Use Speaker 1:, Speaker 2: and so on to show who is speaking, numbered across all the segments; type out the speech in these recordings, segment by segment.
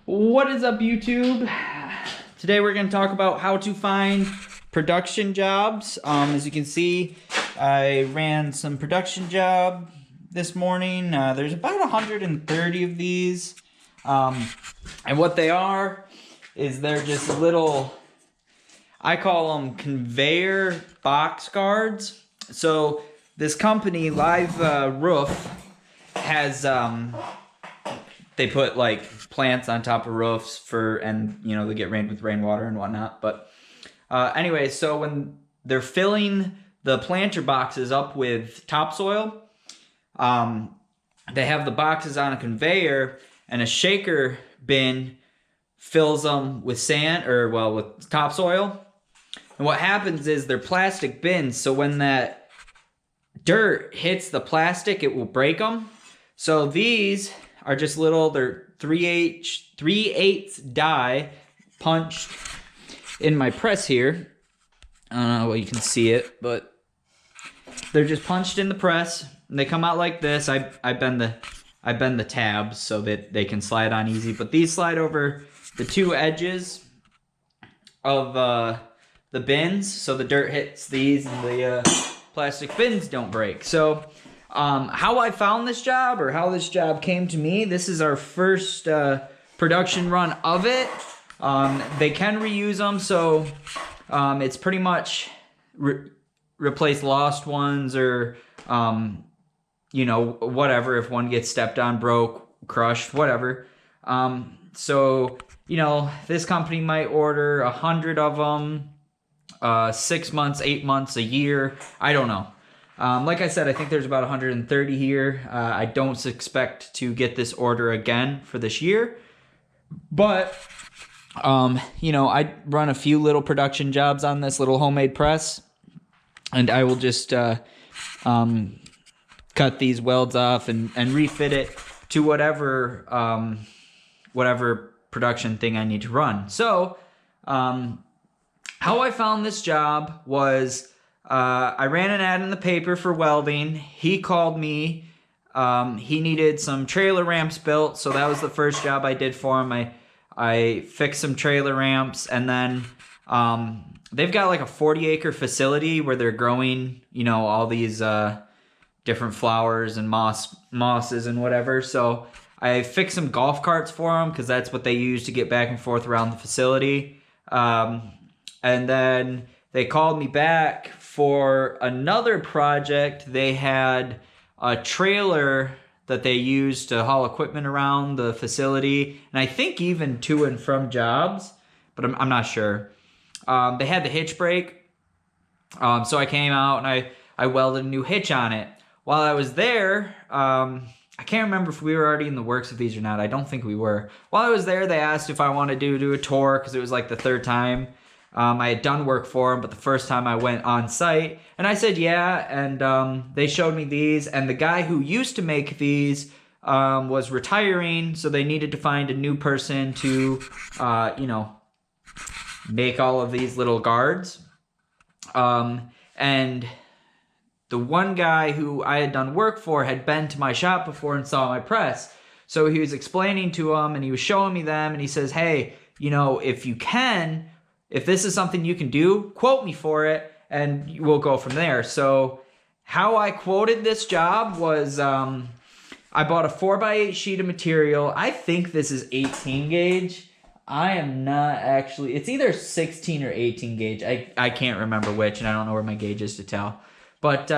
Speaker 1: What is up, YouTube? Today we're going to talk about how to find production jobs. As you can see, I ran some production job this morning. There's about 130 of these. And what they are is they're just little, I call them conveyor box guards. So this company, Live Roof, has they put like plants on top of roofs and they get rained with rainwater and whatnot. But anyway, so when they're filling the planter boxes up with topsoil, they have the boxes on a conveyor, and a shaker bin fills them with sand with topsoil. And what happens is they're plastic bins, so when that dirt hits the plastic, it will break them. So these are just little, they're 3/8 die punched in my press here. I don't know, well, you can see it, but they're just punched in the press, and they come out like this. I bend the tabs so that they can slide on easy, but these slide over the two edges of the bins, so the dirt hits these and the plastic bins don't break. So how I found this job, or how this job came to me, this is our first production run of it. They can reuse them, so it's pretty much replace lost ones, or whatever, if one gets stepped on, broke, crushed, whatever. So this company might order 100 of them, 6 months, 8 months, a year, I don't know. Like I said, I think there's about 130 here. I don't expect to get this order again for this year. But, I run a few little production jobs on this little homemade press. And I will just cut these welds off and refit it to whatever production thing I need to run. So, how I found this job was... I ran an ad in the paper for Welding. He called me. He needed some trailer ramps built, so that was the first job I did for him. I fixed some trailer ramps, and then they've got like a 40-acre facility where they're growing, all these different flowers and mosses and whatever. So I fixed some golf carts for them because that's what they use to get back and forth around the facility. And then they called me back for another project. They had a trailer that they used to haul equipment around the facility, and I think even to and from jobs, but I'm not sure. They had the hitch brake, so I came out and I welded a new hitch on it. While I was there, I can't remember if we were already in the works of these or not. I don't think we were. While I was there, they asked if I wanted to do a tour, because it was like the third time I had done work for them, but the first time I went on site, and I said yeah, and they showed me these, and the guy who used to make these was retiring, so they needed to find a new person to, make all of these little guards. And the one guy who I had done work for had been to my shop before and saw my press, so he was explaining to him, and he was showing me them, and he says, hey, if this is something you can do, quote me for it, and we'll go from there. So how I quoted this job was I bought a 4x8 sheet of material. I think this is 18 gauge. I am not actually... It's either 16 or 18 gauge. I can't remember which, and I don't know where my gauge is to tell. But,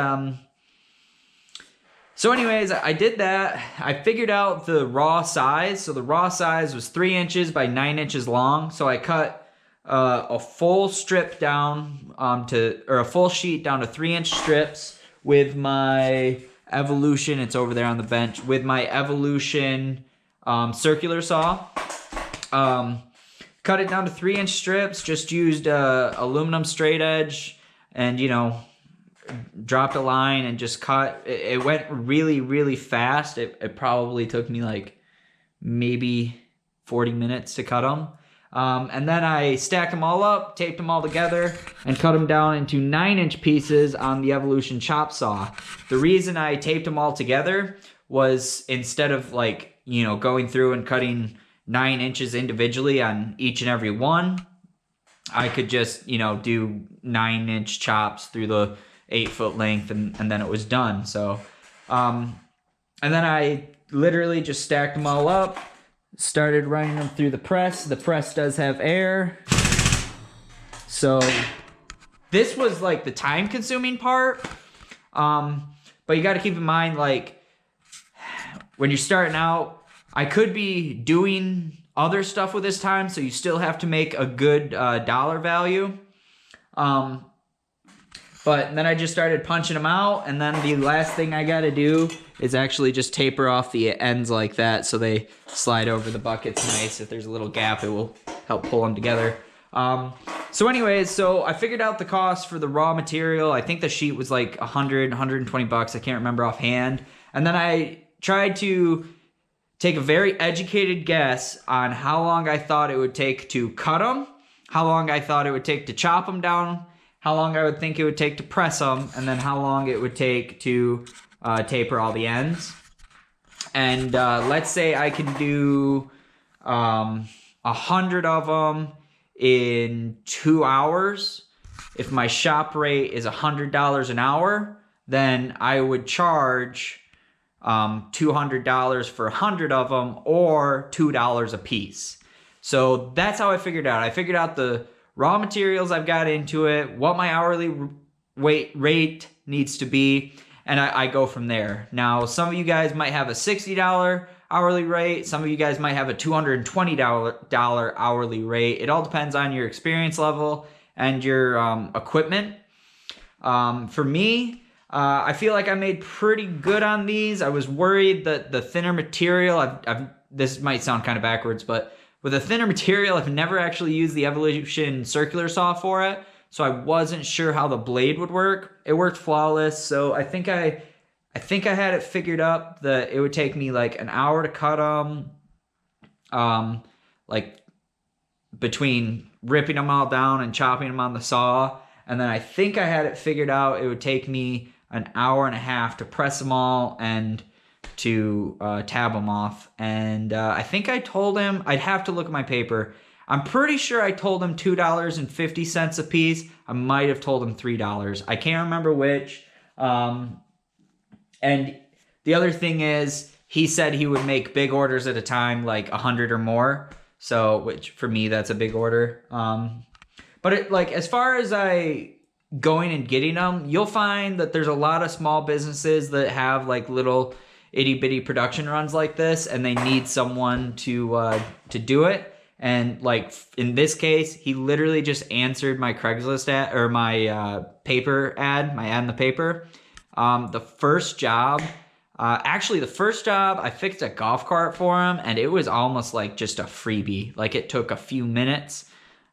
Speaker 1: so anyways, I did that. I figured out the raw size. So the raw size was 3 inches by 9 inches long. So I cut a full strip down a full sheet down to 3-inch strips with my Evolution. It's over there on the bench with my Evolution circular saw. Cut it down to 3-inch strips. Just used aluminum straight edge, and dropped a line and just cut. It went really, really fast. It probably took me like maybe 40 minutes to cut them. And then I stacked them all up, taped them all together, and cut them down into 9-inch pieces on the Evolution chop saw. The reason I taped them all together was, instead of going through and cutting 9 inches individually on each and every one, I could just, you know, do 9-inch chops through the 8-foot length, and then it was done. So, and then I literally just stacked them all up, started running them through the press. The press does have air. So this was like the time consuming part. But you got to keep in mind, like, when you're starting out, I could be doing other stuff with this time, so you still have to make a good dollar value. But then I just started punching them out, and then the last thing I got to do is actually just taper off the ends like that so they slide over the buckets nice. If there's a little gap, it will help pull them together. So anyways, so I figured out the cost for the raw material. I think the sheet was like 100, 120 bucks. I can't remember offhand. And then I tried to take a very educated guess on how long I thought it would take to cut them, how long I thought it would take to chop them down, how long I would think it would take to press them, and then how long it would take to taper all the ends. And let's say I can do 100 of them in 2 hours. If my shop rate is $100 an hour, then I would charge $200 for 100 of them, or $2 a piece. So that's how I figured out. I figured out the raw materials I've got into it, what my hourly rate needs to be, and I go from there. Now, some of you guys might have a $60 hourly rate. Some of you guys might have a $220 hourly rate. It all depends on your experience level and your equipment. For me, I feel like I made pretty good on these. I was worried that the thinner material, this might sound kind of backwards, but with a thinner material, I've never actually used the Evolution circular saw for it, so I wasn't sure how the blade would work. It worked flawless, so I think I had it figured up that it would take me like an hour to cut them, like between ripping them all down and chopping them on the saw. And then I think I had it figured out it would take me an hour and a half to press them all and to tab them off. And I think I told him, I'd have to look at my paper. I'm pretty sure I told him $2.50 a piece. I might have told him $3. I can't remember which. And the other thing is, he said he would make big orders at a time, like 100 or more. So, which for me, that's a big order. But it, like, as far as going and getting them, you'll find that there's a lot of small businesses that have like little itty bitty production runs like this, and they need someone to do it. And like in this case, he literally just answered my Craigslist ad, or my paper ad, my ad in the paper. The first job, I fixed a golf cart for him, and it was almost like just a freebie. Like, it took a few minutes.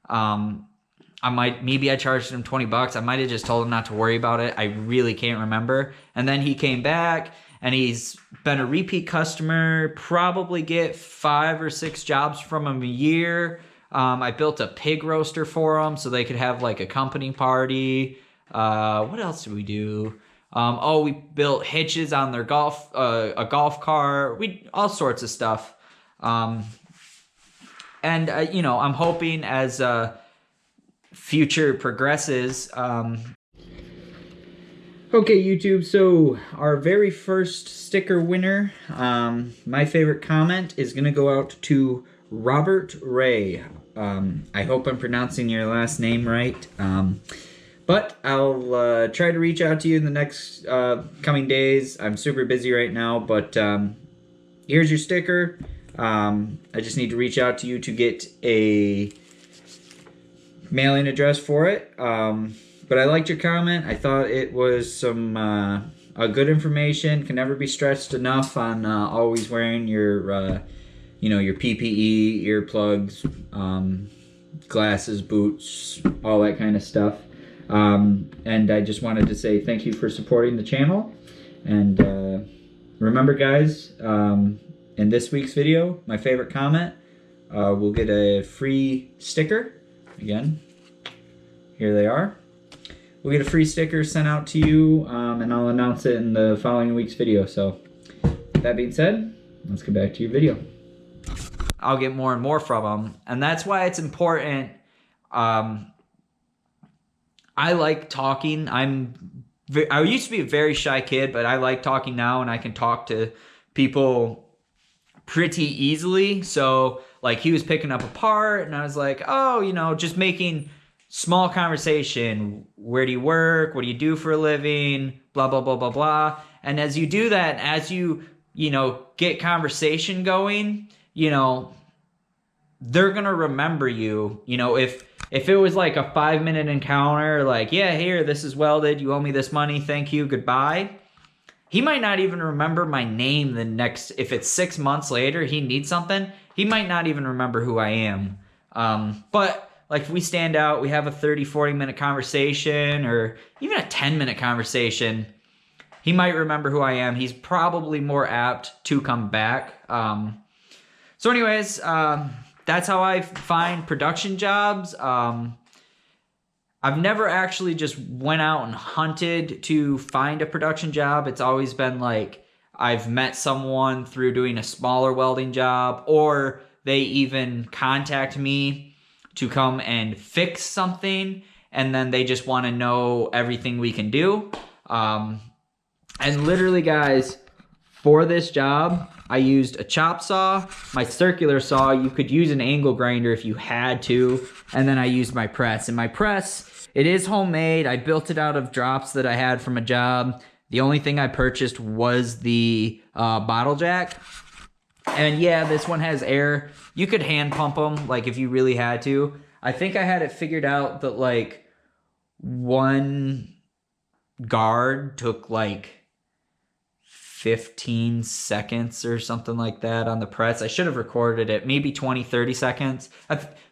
Speaker 1: Maybe I charged him 20 bucks. I might have just told him not to worry about it. I really can't remember. And then he came back, and he's been a repeat customer, probably get 5 or 6 jobs from him a year. I built a pig roaster for him so they could have like a company party. What else did we do? We built hitches on their a golf cart. All sorts of stuff. I'm hoping as future progresses. Okay, YouTube, so our very first sticker winner, my favorite comment is going to go out to Robert Ray. I hope I'm pronouncing your last name right. But I'll try to reach out to you in the next coming days. I'm super busy right now, but here's your sticker. I just need to reach out to you to get a mailing address for it. But I liked your comment. I thought it was some good information. Can never be stressed enough on always wearing your your PPE, earplugs, glasses, boots, all that kind of stuff. And I just wanted to say thank you for supporting the channel. And remember, guys, in this week's video, my favorite comment will get a free sticker. Again, here they are. We'll get a free sticker sent out to you, and I'll announce it in the following week's video. So, that being said, let's get back to your video. I'll get more and more from them. And that's why it's important. I like talking. I used to be a very shy kid, but I like talking now, and I can talk to people pretty easily. So like he was picking up a part, and I was like, oh, you know, just making small conversation. Where do you work? What do you do for a living? Blah, blah, blah, blah, blah. And as you do that, as you know, get conversation going, you know, they're going to remember you. You know, if it was like a 5-minute encounter, like, yeah, here, this is Welded. You owe me this money. Thank you. Goodbye. He might not even remember my name the next, if it's 6 months later, he needs something, he might not even remember who I am. But like if we stand out, we have a 30, 40-minute conversation or even a 10-minute conversation, he might remember who I am. He's probably more apt to come back. So anyways, that's how I find production jobs. I've never actually just went out and hunted to find a production job. It's always been like I've met someone through doing a smaller welding job, or they even contact me to come and fix something, and then they just want to know everything we can do. And literally, guys, for this job, I used a chop saw, my circular saw. You could use an angle grinder if you had to. And then I used my press. And my press, it is homemade. I built it out of drops that I had from a job. The only thing I purchased was the bottle jack. And yeah, this one has air. You could hand pump them, like if you really had to. I think I had it figured out that like one guard took like 15 seconds or something like that on the press. I should have recorded it, maybe 20, 30 seconds.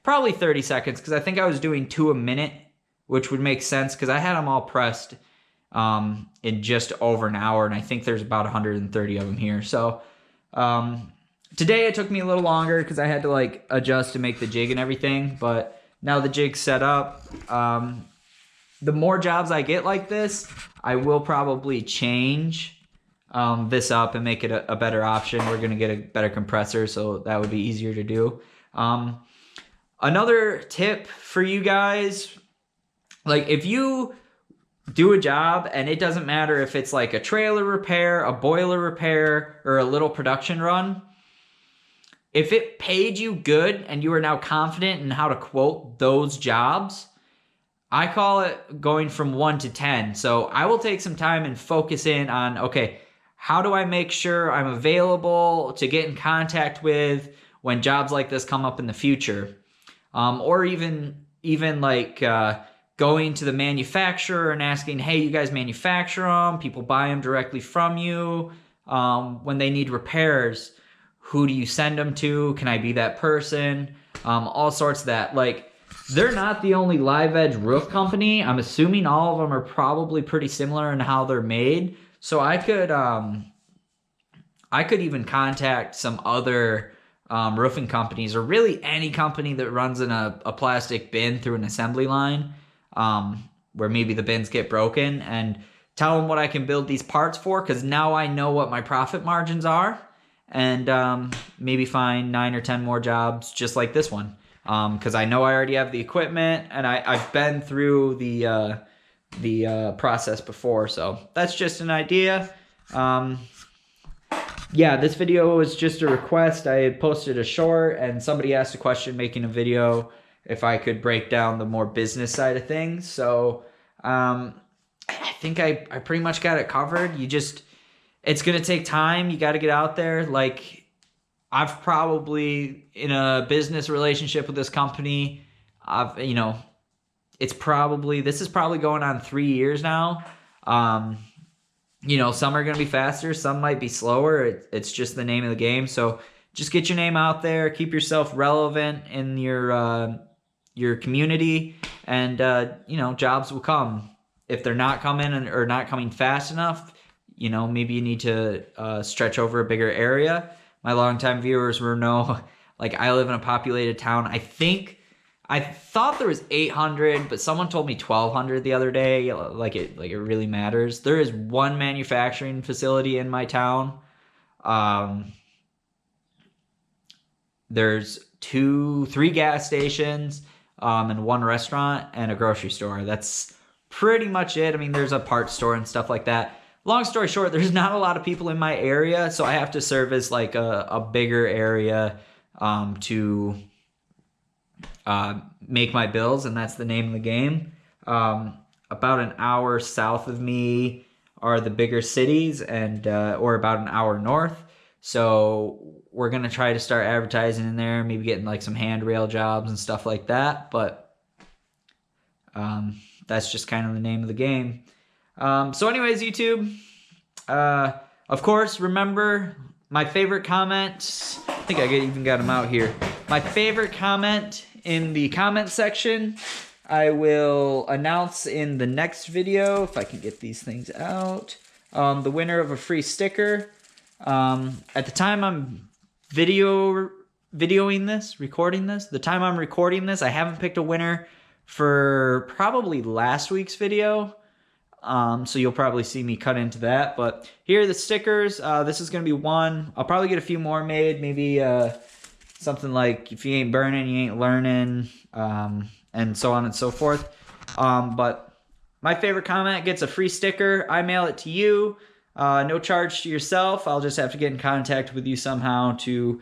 Speaker 1: Probably 30 seconds, because I think I was doing 2 a minute, which would make sense because I had them all pressed in just over an hour, and I think there's about 130 of them here. So today it took me a little longer because I had to like adjust to make the jig and everything, but now the jig's set up. The more jobs I get like this, I will probably change this up and make it a better option. We're going to get a better compressor, so that would be easier to do. Another tip for you guys, like if you do a job and it doesn't matter if it's like a trailer repair, a boiler repair, or a little production run, if it paid you good and you are now confident in how to quote those jobs, I call it going from 1 to 10. So I will take some time and focus in on, okay, how do I make sure I'm available to get in contact with when jobs like this come up in the future? Or even like going to the manufacturer and asking, hey, you guys manufacture them? People buy them directly from you. When they need repairs, who do you send them to? Can I be that person? All sorts of that. Like, they're not the only live edge roof company. I'm assuming all of them are probably pretty similar in how they're made. So I could even contact some other roofing companies, or really any company that runs in a plastic bin through an assembly line, where maybe the bins get broken, and tell them what I can build these parts for, because now I know what my profit margins are, and maybe find 9 or 10 more jobs just like this one, because I know I already have the equipment, and I've been through the process before. So that's just an idea. Yeah, this video was just a request. I had posted a short and somebody asked a question making a video if I could break down the more business side of things. So I think I pretty much got it covered. It's gonna take time. You got to get out there. Like, I've probably, in a business relationship with this company, this is probably going on 3 years now. Some are going to be faster, some might be slower. It's just the name of the game. So just get your name out there, keep yourself relevant in your community, and jobs will come. If they're not coming or not coming fast enough, maybe you need to stretch over a bigger area. My longtime viewers will know, like, I live in a populated town. I thought there was 800, but someone told me 1,200 the other day. Like it really matters. There is one manufacturing facility in my town. there's 3 gas stations, and 1 restaurant and a grocery store. That's pretty much it. I mean, there's a parts store and stuff like that. Long story short, there's not a lot of people in my area, so I have to service like a bigger area to make my bills, and that's the name of the game. About an hour south of me are the bigger cities, and or about an hour north. So we're gonna try to start advertising in there, maybe getting like some handrail jobs and stuff like that. But that's just kind of the name of the game. So anyways, YouTube, of course, remember my favorite comment. I think I even got them out here. My favorite comment in the comment section, I will announce in the next video, if I can get these things out, the winner of a free sticker. At the time I'm recording this, I haven't picked a winner for probably last week's video. So you'll probably see me cut into that. But here are the stickers. This is going to be one. I'll probably get a few more made. Maybe something like, if you ain't burning, you ain't learning, and so on and so forth. But my favorite comment gets a free sticker. I mail it to you. No charge to yourself. I'll just have to get in contact with you somehow to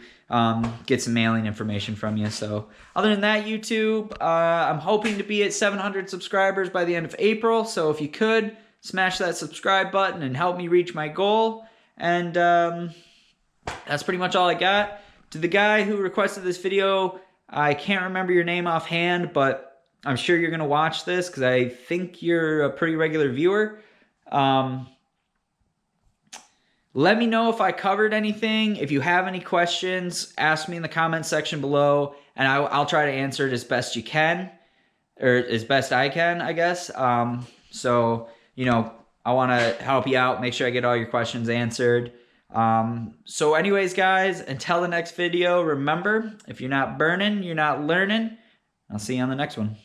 Speaker 1: get some mailing information from you. So other than that, YouTube, I'm hoping to be at 700 subscribers by the end of April. So if you could, smash that subscribe button and help me reach my goal. And that's pretty much all I got. To the guy who requested this video, I can't remember your name offhand, but I'm sure you're going to watch this because I think you're a pretty regular viewer. Let me know if I covered anything. If you have any questions, ask me in the comments section below, and I'll try to answer it as best you can, or as best I can, I guess. So, you know, I want to help you out, make sure I get all your questions answered. So anyways, guys, until the next video, remember, if you're not burning, you're not learning. I'll see you on the next one.